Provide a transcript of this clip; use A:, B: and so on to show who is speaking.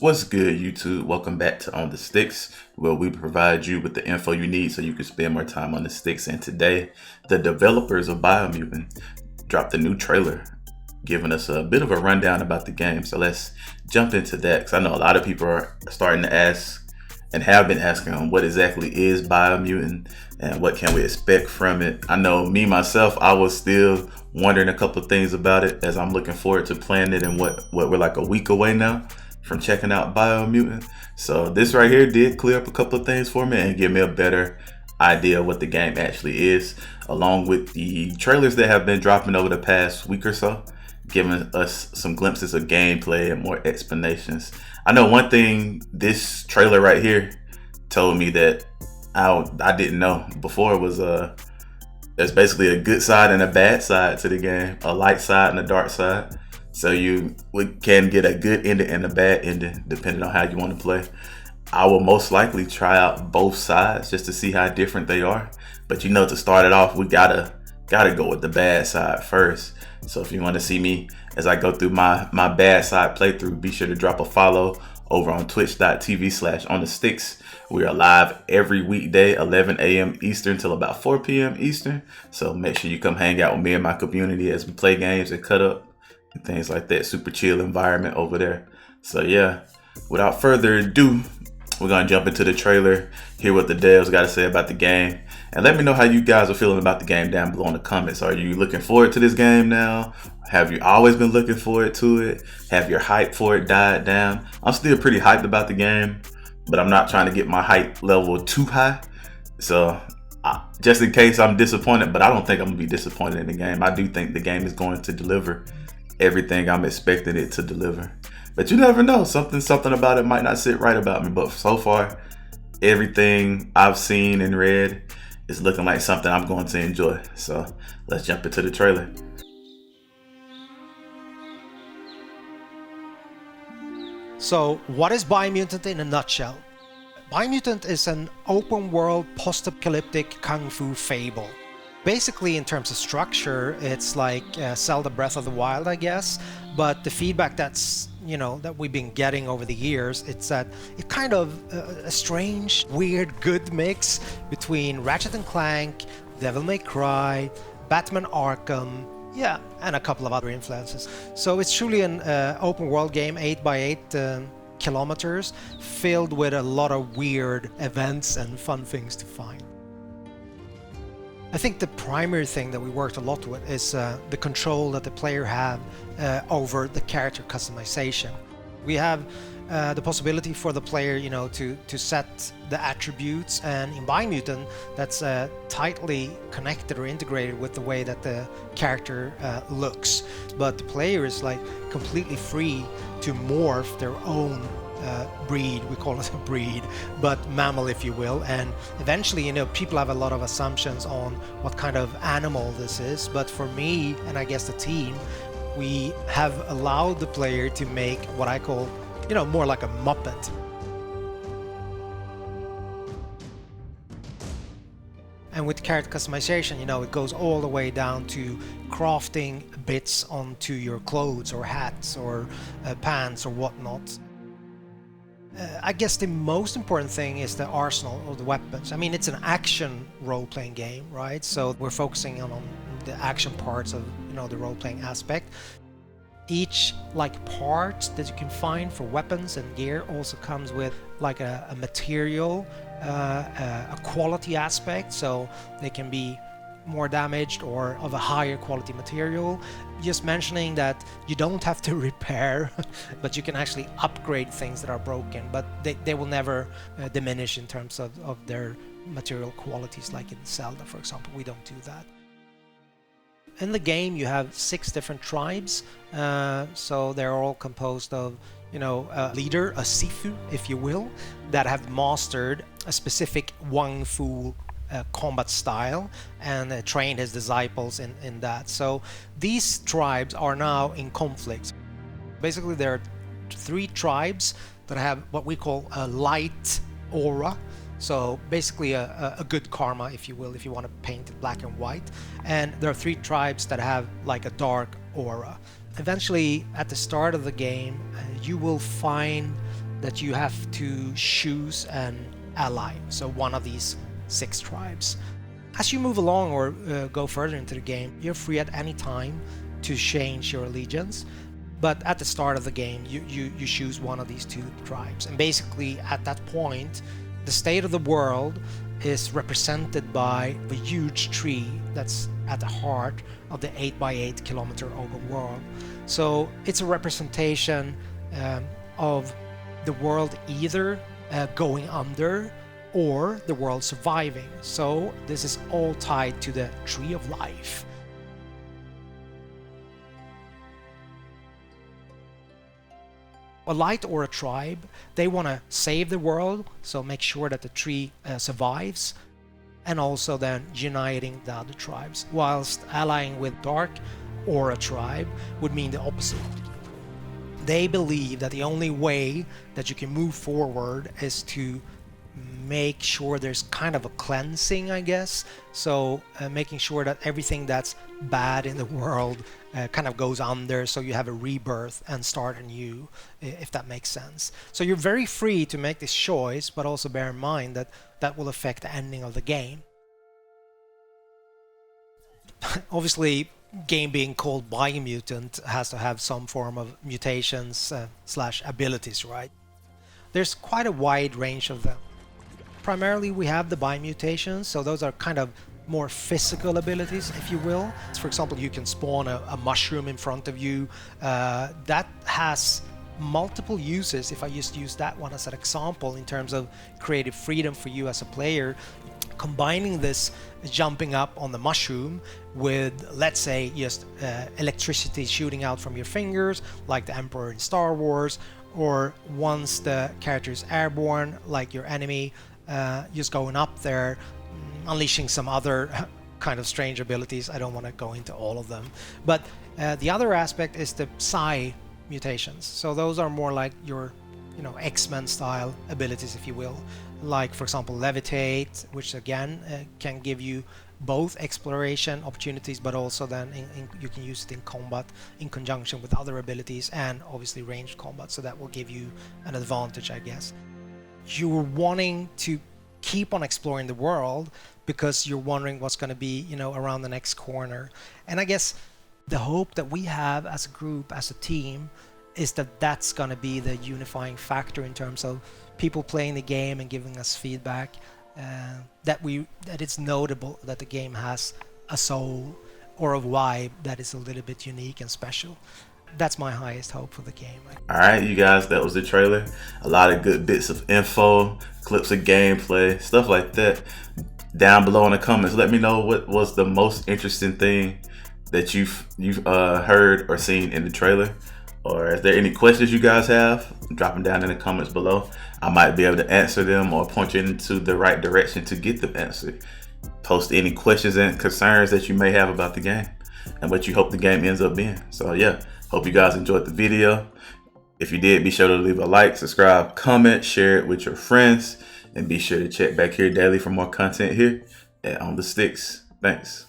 A: What's good, YouTube? Welcome back to On the Sticks, where we provide you with the info you need so you can spend more time on the sticks. And today, the developers of Biomutant dropped a new trailer, giving us a bit of a rundown about the game. So let's jump into that, because I know a lot of people are starting to ask and have been asking on what exactly is Biomutant and what can we expect from it. I know me, myself, I was still wondering a couple of things about it as I'm looking forward to playing it and what we're like a week away now from checking out Biomutant. So this right here did clear up a couple of things for me and give me a better idea of what the game actually is, along with the trailers that have been dropping over the past week or so, giving us some glimpses of gameplay and more explanations. I know one thing this trailer right here told me that I didn't know before was there's basically a good side and a bad side to the game, a light side and a dark side. So we can get a good ending and a bad ending depending on how you want to play. I will most likely try out both sides just to see how different they are. But you know, to start it off, we gotta go with the bad side first. So if you want to see me as I go through my bad side playthrough, be sure to drop a follow over on twitch.tv/onthesticks. We are live every weekday, 11 a.m. Eastern till about 4 p.m. Eastern. So make sure you come hang out with me and my community as we play games and cut up and things like that. Super chill environment over there. So yeah, without further ado, we're gonna jump into the trailer, hear what the devs got to say about the game, and let me know how you guys are feeling about the game down below in the comments. Are you looking forward to this game now? Have you always been looking forward to it? Have your hype for it died down? I'm still pretty hyped about the game, but I'm not trying to get my hype level too high. So just in case I'm disappointed, but I don't think I'm gonna be disappointed in the game. I do think the game is going to deliver everything I'm expecting it to deliver. But you never know, something about it might not sit right about me. But so far, everything I've seen and read is looking like something I'm going to enjoy. So let's jump into the trailer.
B: So what is Biomutant in a nutshell? Biomutant is an open world post-apocalyptic kung fu fable. Basically, in terms of structure, it's like Zelda Breath of the Wild, I guess. But the feedback that we've been getting over the years, it's that it's kind of a strange, weird, good mix between Ratchet and Clank, Devil May Cry, Batman Arkham, yeah, and a couple of other influences. So it's truly an open world game, 8x8 kilometers, filled with a lot of weird events and fun things to find. I think the primary thing that we worked a lot with is the control that the player have over the character customization. We have the possibility for the player, to set the attributes, and in Biomutant, that's tightly connected or integrated with the way that the character looks. But the player is like completely free to morph their own breed, we call it a breed, but mammal, if you will. And eventually, people have a lot of assumptions on what kind of animal this is, but for me, and I guess the team, we have allowed the player to make what I call, more like a Muppet. And with character customization, it goes all the way down to crafting bits onto your clothes or hats or pants or whatnot. I guess the most important thing is the arsenal or the weapons. I mean, it's an action role-playing game, right? So we're focusing on the action parts of, the role-playing aspect. Each part that you can find for weapons and gear also comes with like a material, a quality aspect, so they can be more damaged or of a higher quality material. Just mentioning that you don't have to repair, but you can actually upgrade things that are broken, but they will never diminish in terms of their material qualities, like in Zelda, for example. We don't do that. In the game, you have 6 different tribes, so they're all composed of, a leader, a Sifu, if you will, that have mastered a specific Wung-Fu combat style and trained his disciples in that. So these tribes are now in conflict. Basically, there are 3 tribes that have what we call a light aura. So basically a good karma, if you will, if you want to paint it black and white. And there are 3 tribes that have like a dark aura. Eventually, at the start of the game, you will find that you have to choose an ally, so one of these 6 tribes. As you move along or go further into the game, you're free at any time to change your allegiance, but at the start of the game you choose one of these 2 tribes, and basically at that point the state of the world is represented by a huge tree that's at the heart of the 8x8 kilometer open world. So it's a representation of the world either going under or the world surviving. So this is all tied to the tree of life. A light or a tribe, they want to save the world, so make sure that the tree survives, and also then uniting the other tribes, whilst allying with dark or a tribe would mean the opposite. They believe that the only way that you can move forward is to make sure there's kind of a cleansing, I guess. So making sure that everything that's bad in the world kind of goes under, so you have a rebirth and start anew, if that makes sense. So you're very free to make this choice, but also bear in mind that that will affect the ending of the game. Obviously, game being called Biomutant has to have some form of mutations slash abilities, right? There's quite a wide range of them. Primarily we have the biomutations, so those are kind of more physical abilities, if you will. For example, you can spawn a mushroom in front of you. That has multiple uses. If I just use that one as an example in terms of creative freedom for you as a player, combining this jumping up on the mushroom with, let's say, just electricity shooting out from your fingers, like the Emperor in Star Wars, or once the character is airborne, like your enemy, just going up there, unleashing some other kind of strange abilities. I don't want to go into all of them. But the other aspect is the psi mutations. So those are more like your, X-Men style abilities, if you will. Like, for example, levitate, which again can give you both exploration opportunities, but also then you can use it in combat in conjunction with other abilities, and obviously ranged combat. So that will give you an advantage, I guess. You're wanting to keep on exploring the world because you're wondering what's going to be, around the next corner. And I guess the hope that we have as a group, as a team, is that that's going to be the unifying factor in terms of people playing the game and giving us feedback, that it's notable that the game has a soul or a vibe that is a little bit unique and special. That's my highest hope for the game.
A: Alright, you guys, that was the trailer. A lot of good bits of info, clips of gameplay, stuff like that. Down below in the comments, let me know what was the most interesting thing that you've heard or seen in the trailer. Or is there any questions you guys have? Drop them down in the comments below. I might be able to answer them or point you into the right direction to get them answered. Post any questions and concerns that you may have about the game and what you hope the game ends up being. So yeah, hope you guys enjoyed the video. If you did, be sure to leave a like, subscribe, comment, share it with your friends, and be sure to check back here daily for more content here at On The Sticks. Thanks.